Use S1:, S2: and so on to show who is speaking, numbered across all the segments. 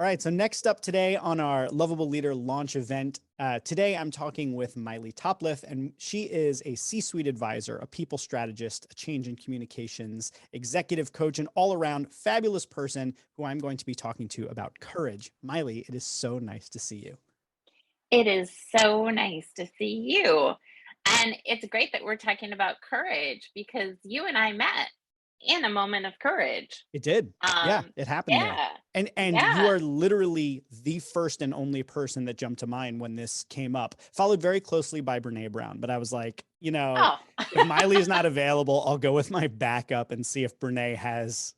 S1: All right. So next up today on our Lovable Leader launch event, today I'm talking with Maile Topliff, and she is a C-suite advisor, a people strategist, a change in communications, executive coach, and all-around fabulous person who I'm going to be talking to about courage. Maile, it is so nice to see you.
S2: It is so nice to see you. And it's great that we're talking about courage because you and I met in a moment of courage.
S1: It did. Yeah,
S2: Um,
S1: it happened there.
S2: yeah,
S1: And you
S2: yeah.
S1: are literally the first and only person that jumped to mind when this came up, followed very closely by Brene Brown. But I was like,
S2: Oh,
S1: if Maile is not available, I'll go with my backup and see if Brene has,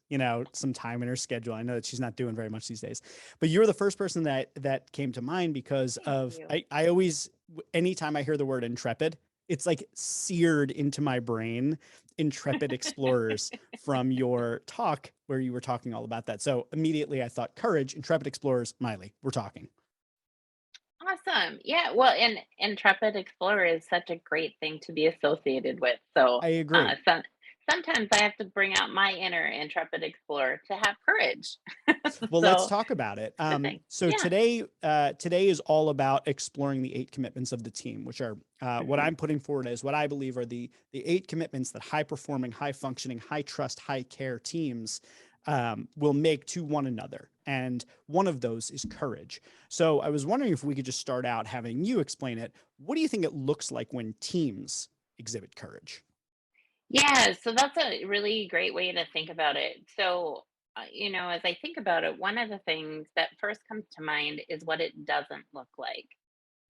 S1: some time in her schedule. I know that she's not doing very much these days. But you're the first person that came to mind because
S2: thank
S1: of
S2: you.
S1: I always anytime I hear the word intrepid, it's like seared into my brain. Intrepid explorers from your talk where you were talking all about that. So immediately I thought courage, intrepid explorers, Maile, we're talking.
S2: Awesome. Yeah. Well, and intrepid explorer is such a great thing to be associated with. So,
S1: I agree.
S2: sometimes I have to bring out my inner intrepid explorer to have courage.
S1: Well, let's
S2: So,
S1: talk about it.
S2: it's a good thing.
S1: So
S2: Yeah.
S1: today is all about exploring the 8 commitments of the team, which are what
S2: Hmm.
S1: I'm putting forward as what I believe are the 8 commitments that high performing, high functioning, high trust, high care teams will make to one another. And one of those is courage. So I was wondering if we could just start out having you explain it. What do you think it looks like when teams exhibit courage?
S2: Yeah, so that's a really great way to think about it. So, as I think about it, one of the things that first comes to mind is what it doesn't look like.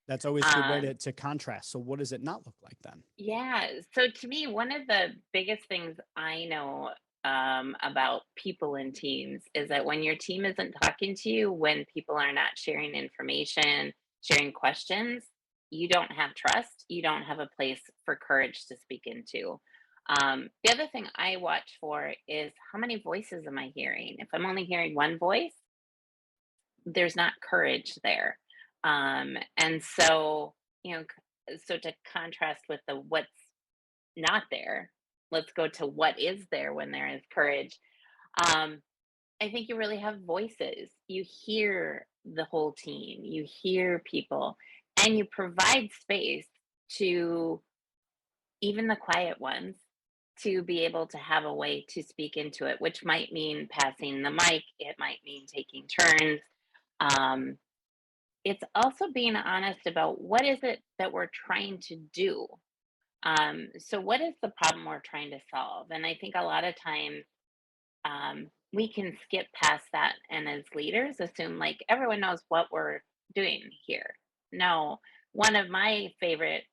S1: That's always a good way
S2: Um,
S1: to contrast. So what does it not look like then?
S2: yeah, so to me, one of the biggest things I know about people and teams is that when your team isn't talking to you, when people are not sharing information, sharing questions, you don't have trust. You don't have a place for courage to speak into. The other thing I watch for is how many voices am I hearing? If I'm only hearing one voice, there's not courage there. And so, so to contrast with the what's not there, let's go to what is there when there is courage. Um, I think you really have voices. You hear the whole team, you hear people, and you provide space to even the quiet ones to be able to have a way to speak into it, which might mean passing the mic, it might mean taking turns. Um, it's also being honest about what is it that we're trying to do. So, what is the problem we're trying to solve? And I think a lot of times we can skip past that and as leaders assume like everyone knows what we're doing here. No, one of my favorite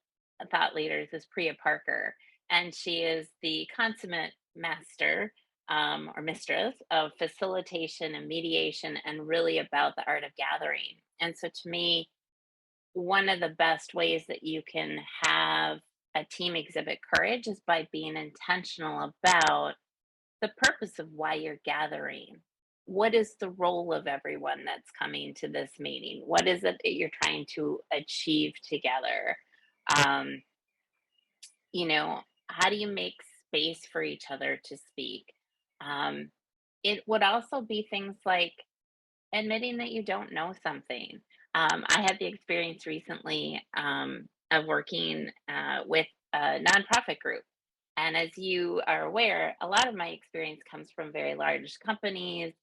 S2: thought leaders is Priya Parker, and she is the consummate master or mistress of facilitation and mediation and really about the art of gathering. And so to me, one of the best ways that you can have a team exhibit courage is by being intentional about the purpose of why you're gathering. What is the role of everyone that's coming to this meeting? What is it that you're trying to achieve together? Um, how do you make space for each other to speak? Um, it would also be things like admitting that you don't know something. I had the experience recently of working with a nonprofit group. And as you are aware, a lot of my experience comes from very large companies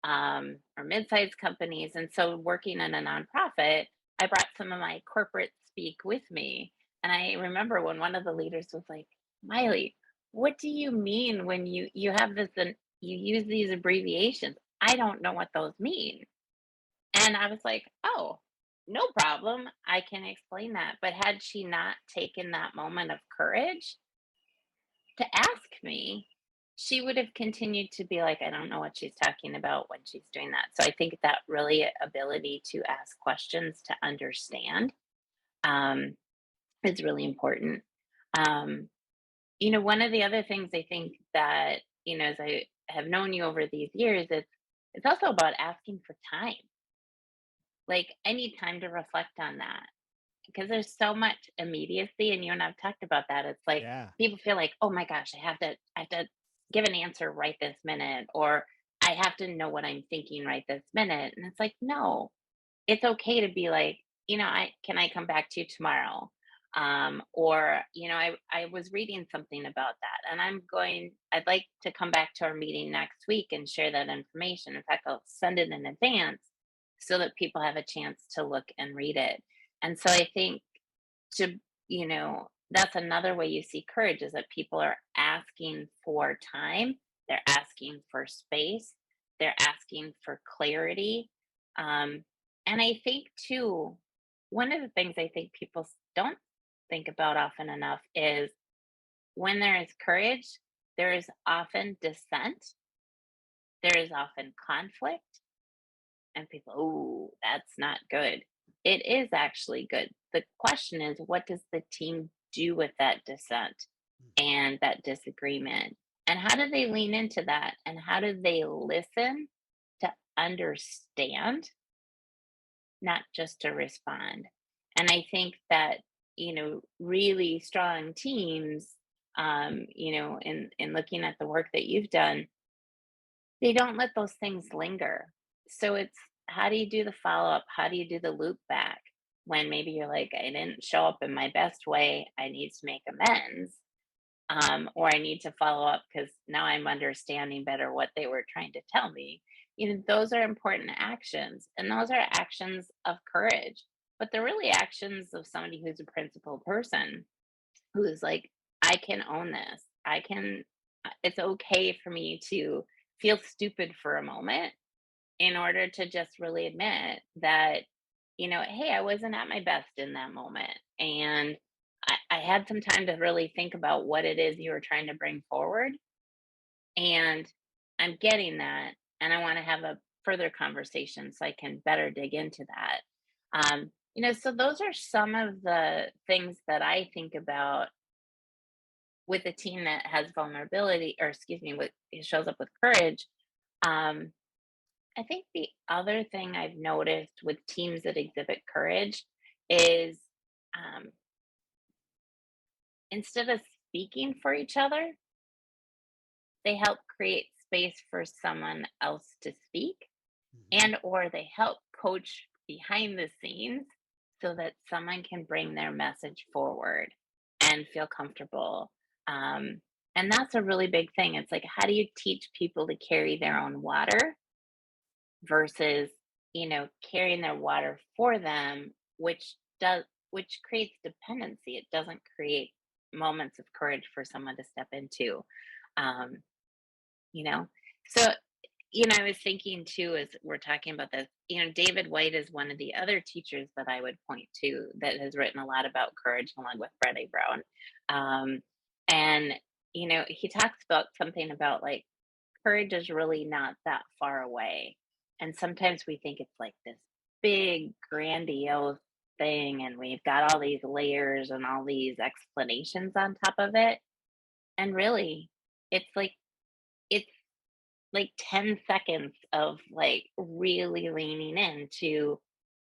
S2: or mid sized companies. And so, working in a nonprofit, I brought some of my corporate speak with me. And I remember when one of the leaders was like, Miley, what do you mean when you have this and you use these abbreviations? I don't know what those mean. And I was like, "Oh, no problem. I can explain that." But had she not taken that moment of courage to ask me, she would have continued to be like, "I don't know what she's talking about when she's doing that." So I think that really ability to ask questions to understand um, is really important. Um, one of the other things I think that, as I have known you over these years, it's also about asking for time. Like, I need time to reflect on that because there's so much immediacy, and you and I've talked about that. It's like
S1: Yeah.
S2: people feel like, "Oh my gosh, I have to give an answer right this minute," or I have to know what I'm thinking right this minute. And it's like, no, it's okay to be like, I come back to you tomorrow? Or, I was reading something about that and I'd like to come back to our meeting next week and share that information. In fact, I'll send it in advance so that people have a chance to look and read it. And so I think to, that's another way you see courage is that people are asking for time, they're asking for space, they're asking for clarity. Um, and I think too, one of the things I think people don't think about often enough is when there is courage, there is often dissent, there is often conflict, and people, oh, that's not good. It is actually good. The question is, what does the team do with that dissent and that disagreement? And how do they lean into that? And how do they listen to understand, not just to respond? And I think that, really strong teams, in looking at the work that you've done, they don't let those things linger. So it's how do you do the follow up? How do you do the loop back when maybe you're like, I didn't show up in my best way. I need to make amends. Or I need to follow up because now I'm understanding better what they were trying to tell me. Those are important actions, and those are actions of courage, but they're really actions of somebody who's a principled person who's like, I can own this. It's okay for me to feel stupid for a moment in order to just really admit that, hey, I wasn't at my best in that moment. And I had some time to really think about what it is you were trying to bring forward. And I'm getting that. And I want to have a further conversation so I can better dig into that. So those are some of the things that I think about with a team that has vulnerability, or excuse me, with it shows up with courage. Um, I think the other thing I've noticed with teams that exhibit courage is um, instead of speaking for each other, they help create space for someone else to speak,
S1: Mhm.
S2: and or they help coach behind the scenes so that someone can bring their message forward and feel comfortable. Um, and that's a really big thing. It's like, how do you teach people to carry their own water versus, carrying their water for them, which creates dependency. It doesn't create moments of courage for someone to step into. Um, you know. So, I was thinking too, as we're talking about this, David White is one of the other teachers that I would point to that has written a lot about courage along with Brené Brown. Um, and, he talks about something about like courage is really not that far away. And sometimes we think it's like this big, grandiose thing, and we've got all these layers and all these explanations on top of it. And really, it's like, it's like 10 seconds of like really leaning into,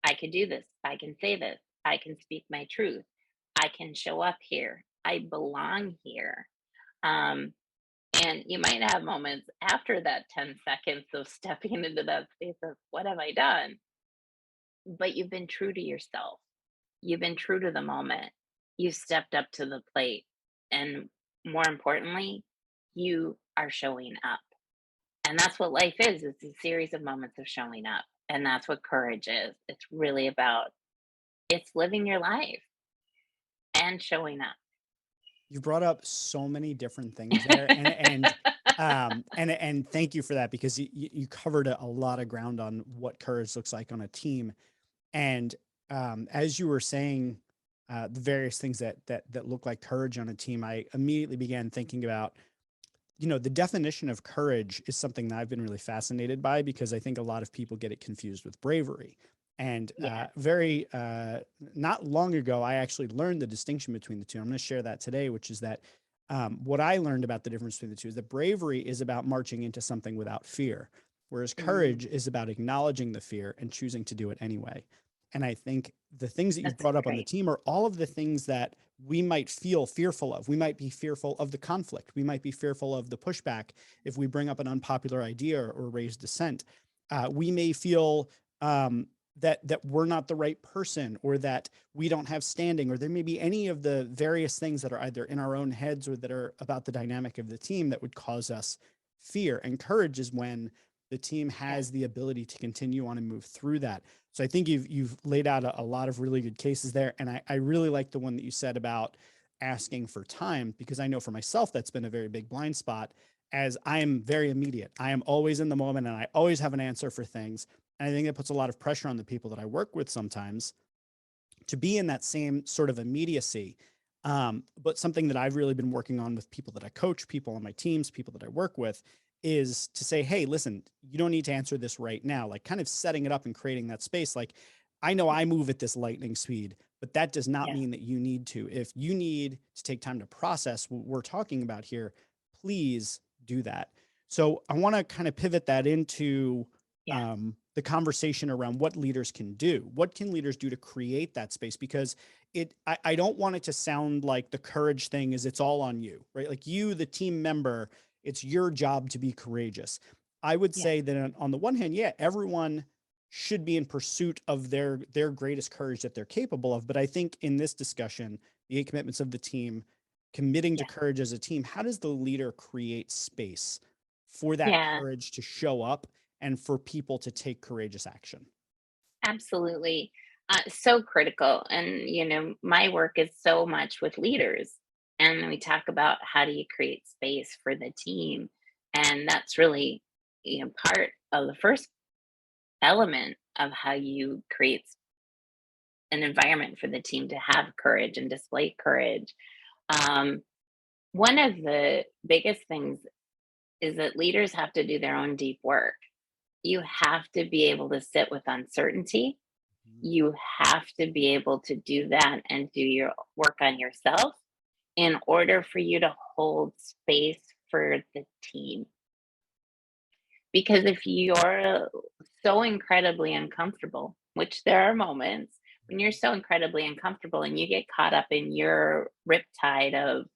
S2: I can do this, I can say this, I can speak my truth, I can show up here, I belong here. Um, and you might have moments after that 10 seconds of stepping into that space of what have I done? But you've been true to yourself. You've been true to the moment. You stepped up to the plate. And more importantly, you are showing up. And that's what life is. It's a series of moments of showing up. And that's what courage is. It's really about it's living your life and showing up.
S1: You brought up so many different things there, and thank you for that because you covered a lot of ground on what courage looks like on a team. And as you were saying, the various things that look like courage on a team, I immediately began thinking about, the definition of courage is something that I've been really fascinated by because I think a lot of people get it confused with bravery. And
S2: Yes.
S1: very not long ago, I actually learned the distinction between the two. I'm going to share that today, which is that what I learned about the difference between the two is that bravery is about marching into something without fear, whereas
S2: Mm,
S1: courage is about acknowledging the fear and choosing to do it anyway. And I think the things that you've
S2: That's
S1: brought up on the
S2: great.
S1: team are all of the things that we might feel fearful of. We might be fearful of the conflict. We might be fearful of the pushback if we bring up an unpopular idea or raise dissent. We may feel that we're not the right person, or that we don't have standing, or there may be any of the various things that are either in our own heads or that are about the dynamic of the team that would cause us fear. And courage is when the team
S2: Yes.
S1: has the ability to continue on and move through that. So I think you've laid out a lot of really good cases there. And I really like the one that you said about asking for time, because I know for myself, that's been a very big blind spot, as I am very immediate. I am always in the moment and I always have an answer for things. And I think that puts a lot of pressure on the people that I work with sometimes to be in that same sort of immediacy. But something that I've really been working on with people that I coach, people on my teams, people that I work with, is to say, hey, listen, you don't need to answer this right now. Like, kind of setting it up and creating that space. Like, I know I move at this lightning speed, but that does not
S2: Yes.
S1: mean that you need to. If you need to take time to process what we're talking about here, please do that. So I want to kind of pivot that into
S2: Yes.
S1: the conversation around what leaders can do. What can leaders do to create that space? Because I don't want it to sound like the courage thing is it's all on you, right? Like, you, the team member, it's your job to be courageous. I would
S2: Yes.
S1: say that on the one hand, yeah, everyone should be in pursuit of their greatest courage that they're capable of. But I think in this discussion, the 8 commitments of the team, committing to
S2: Yes.
S1: courage as a team, how does the leader create space for that
S2: Yeah.
S1: courage to show up and for people to take courageous action?
S2: Absolutely. So critical. And, my work is so much with leaders. And we talk about how do you create space for the team. And that's really, part of the first element of how you create an environment for the team to have courage and display courage. Um, One of the biggest things is that leaders have to do their own deep work. You have to be able to sit with uncertainty.
S1: Mhm.
S2: You have to be able to do that and do your work on yourself in order for you to hold space for the team. Because if you're so incredibly uncomfortable, which there are moments when you're so incredibly uncomfortable and you get caught up in your riptide of,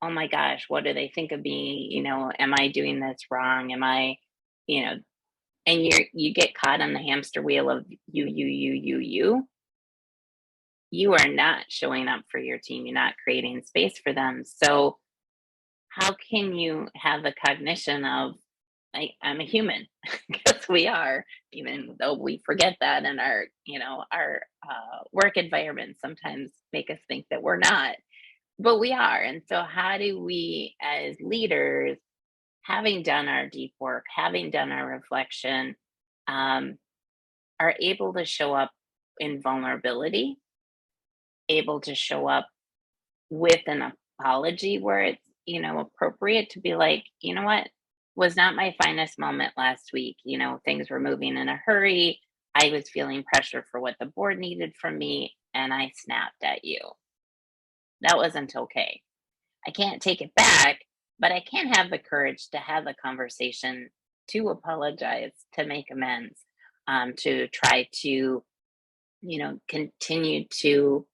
S2: oh my gosh, what do they think of me? Am I doing this wrong? Am I, you know, and you get caught on the hamster wheel of you are not showing up for your team. You're not creating space for them. So how can you have the cognition of I'm a human because we are, even though we forget that, and our work environments sometimes make us think that we're not, but we are. And so how do we as leaders, having done our deep work, having done our reflection, um, are able to show up in vulnerability, able to show up with an apology where it's, appropriate to be like, what, was not my finest moment last week. Things were moving in a hurry. I was feeling pressure for what the board needed from me, and I snapped at you. That wasn't okay. I can't take it back, but I can have the courage to have the conversation, to apologize, to make amends, to try to, continue to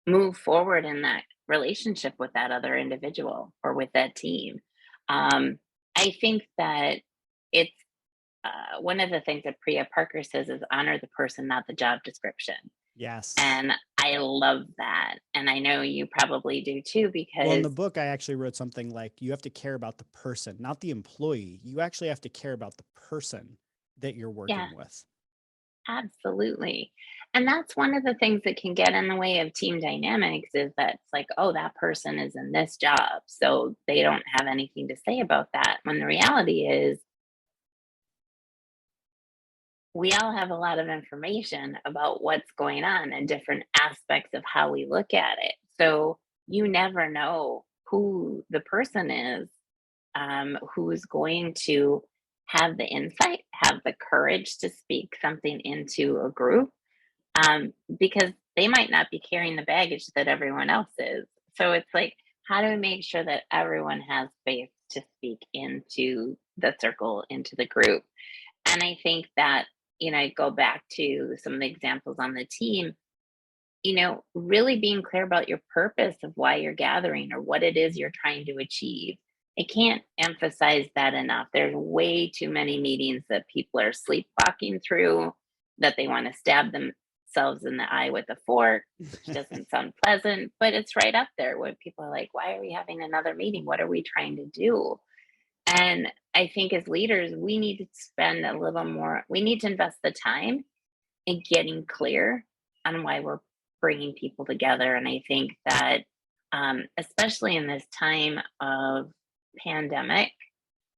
S2: move forward in that relationship with that other individual or with that team. I think that it's one of the things that Priya Parker says is honor the person, not the job description.
S1: Yes.
S2: And I love that. And I know you probably do too,
S1: Well, in
S2: because
S1: the book, I actually wrote something like, you have to care about the person, not the employee. You actually have to care about the person that you're
S2: yeah,
S1: working with.
S2: absolutely. And that's one of the things that can get in the way of team dynamics is that it's like, oh, that person is in this job. So they don't have anything to say about that. When the reality is, we all have a lot of information about what's going on and different aspects of how we look at it. So you never know who the person is, who's going to have the insight, have the courage to speak something into a group, because they might not be carrying the baggage that everyone else is. So it's like, how do we make sure that everyone has space to speak into the circle, into the group? And I think that, I go back to some of the examples on the team, really being clear about your purpose of why you're gathering or what it is you're trying to achieve. I can't emphasize that enough. There's way too many meetings that people are sleepwalking through, that they want to stab themselves in the eye with a fork, which doesn't sound pleasant, but it's right up there when people are like, why are we having another meeting? What are we trying to do? And I think as leaders, we need to spend a little more, we need to invest the time in getting clear on why we're bringing people together. And I think that, especially in this time of pandemic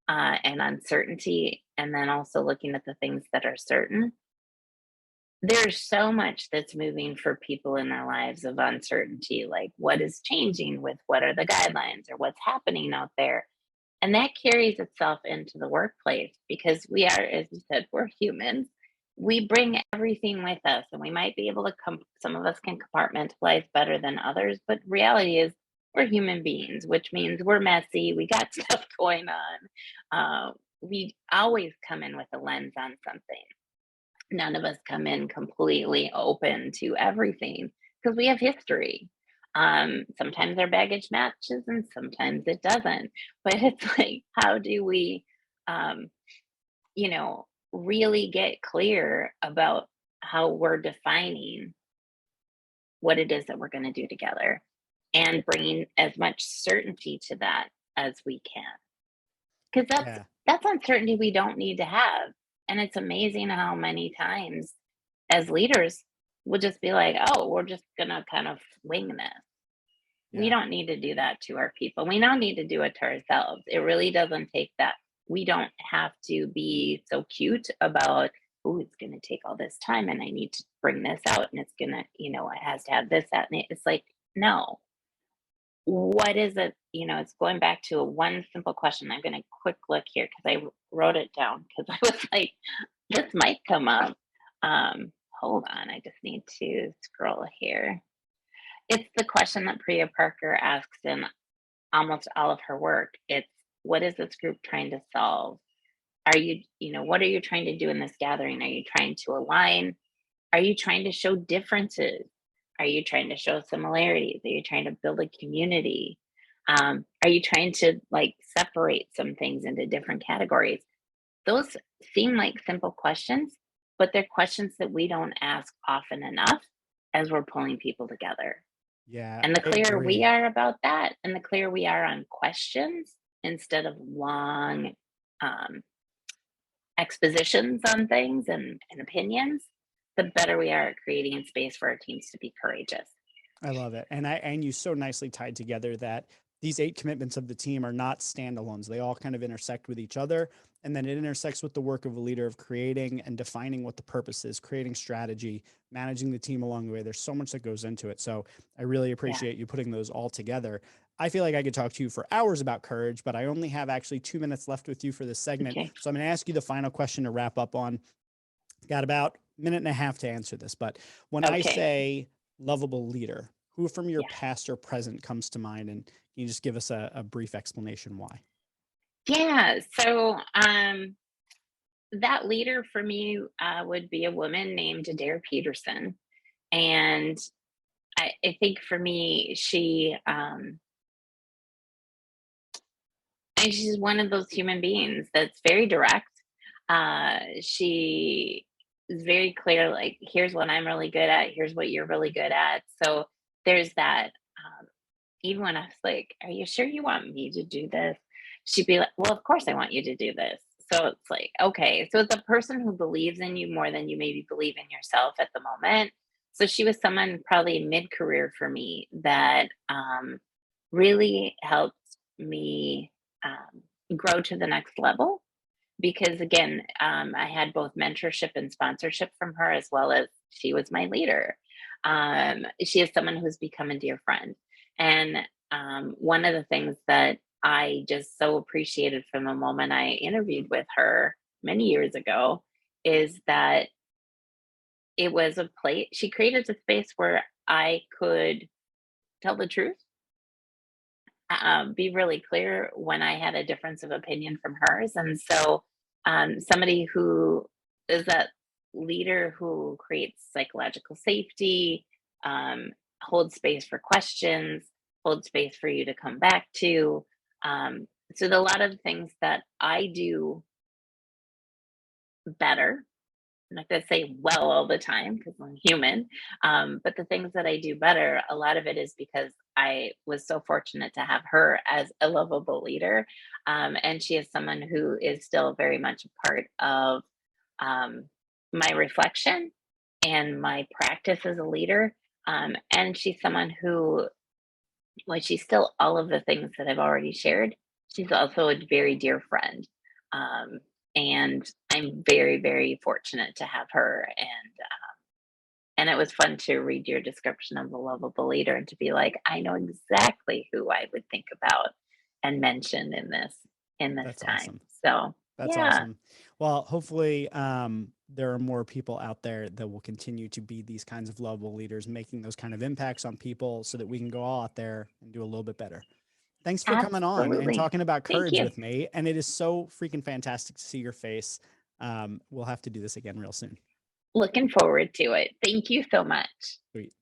S2: and uncertainty, and then also looking at the things that are certain, there's so much that's moving for people in their lives of uncertainty, like what is changing with what are the guidelines or what's happening out there. And that carries itself into the workplace because we are, as you said, we're humans. We bring everything with us, and we might be able to come, some of us can compartmentalize better than others, but reality is we're human beings, which means we're messy. We got stuff going on. We always come in with a lens on something. None of us come in completely open to everything because we have history. Sometimes our baggage matches and sometimes it doesn't. But it's like, how do we, um, really get clear about how we're defining what it is that we're going to do together and bringing as much certainty to that as we can? Because
S1: Yeah.
S2: that's uncertainty we don't need to have. And it's amazing how many times as leaders we'll just be like, oh, we're just gonna kind of wing this. We
S1: Yeah.
S2: don't need to do that to our people. We don't need to do it to ourselves. It really doesn't take that. We don't have to be so cute about, oh, it's gonna take all this time and I need to bring this out and it's gonna, it has to have this, that, and it. It's like, no, what is it? It's going back to a one simple question. I'm going to quick look here because I wrote it down because I was like, this might come up. Hold on, I just need to scroll here. It's the question that Priya Parker asks in almost all of her work. It's, what is this group trying to solve? What are you trying to do in this gathering? Are you trying to align? Are you trying to show differences? Are you trying to show similarities? Are you trying to build a community? Are you trying to like separate some things into different categories? Those seem like simple questions, but they're questions that we don't ask often enough as we're pulling people together.
S1: Yeah,
S2: And the
S1: I
S2: clearer we
S1: agree.
S2: are about that, and the clearer we are on questions instead of long um, expositions on things and opinions, the better we are at creating space for our teams to be courageous.
S1: I love it. And you so nicely tied together that these 8 commitments of the team are not standalones. They all kind of intersect with each other. And then it intersects with the work of a leader of creating and defining what the purpose is, creating strategy, managing the team along the way. There's so much that goes into it. So I really
S2: Yeah.
S1: appreciate you putting those all together. I feel like I could talk to you for hours about courage, but I only have actually 2 minutes left with you for this segment.
S2: Okay.
S1: So I'm going to ask you the final question to wrap up on. Got about a minute and a half to answer this, but when I
S2: Okay.
S1: say lovable leader, who from your
S2: Yeah.
S1: past or present comes to mind? And can you just give us a brief explanation why?
S2: Yeah. So that leader for me would be a woman named Adair Peterson. And I think for me, she's one of those human beings that's very direct. She is very clear, like, here's what I'm really good at, here's what you're really good at. So there's that. Even when I was like, are you sure you want me to do this? She'd be like, well, of course I want you to do this. So it's like, okay. So it's a person who believes in you more than you maybe believe in yourself at the moment. So she was someone probably mid career for me that really helped me grow to the next level. Because again, I had both mentorship and sponsorship from her, as well as she was my leader. She is someone who's become a dear friend. And one of the things that I just so appreciated from the moment I interviewed with her many years ago is that it was a place, she created a space where I could tell the truth, be really clear when I had a difference of opinion from hers. And so, somebody who is that leader who creates psychological safety, um, holds space for questions, holds space for you to come back to. So a lot of things that I do better. I'm not going to say well all the time because I'm human, but the things that I do better, a lot of it is because I was so fortunate to have her as a lovable leader. And she is someone who is still very much a part of um, my reflection and my practice as a leader. And she's someone who, well, she's still all of the things that I've already shared. She's also a very dear friend. Um, and I'm very, very fortunate to have her. And it was fun to read your description of the lovable leader and to be like, I know exactly who I would think about and mention in this
S1: That's
S2: time.
S1: awesome.
S2: So
S1: That's
S2: yeah,
S1: awesome. Well, hopefully, there are more people out there that will continue to be these kinds of lovable leaders, making those kind of impacts on people so that we can go all out there and do a little bit better. Thanks for coming on and
S2: absolutely.
S1: talking about
S2: Thank
S1: courage
S2: you.
S1: with me. And it is so freaking fantastic to see your face. We'll have to do this again real soon.
S2: Looking forward to it. Thank you so much.
S1: Sweet.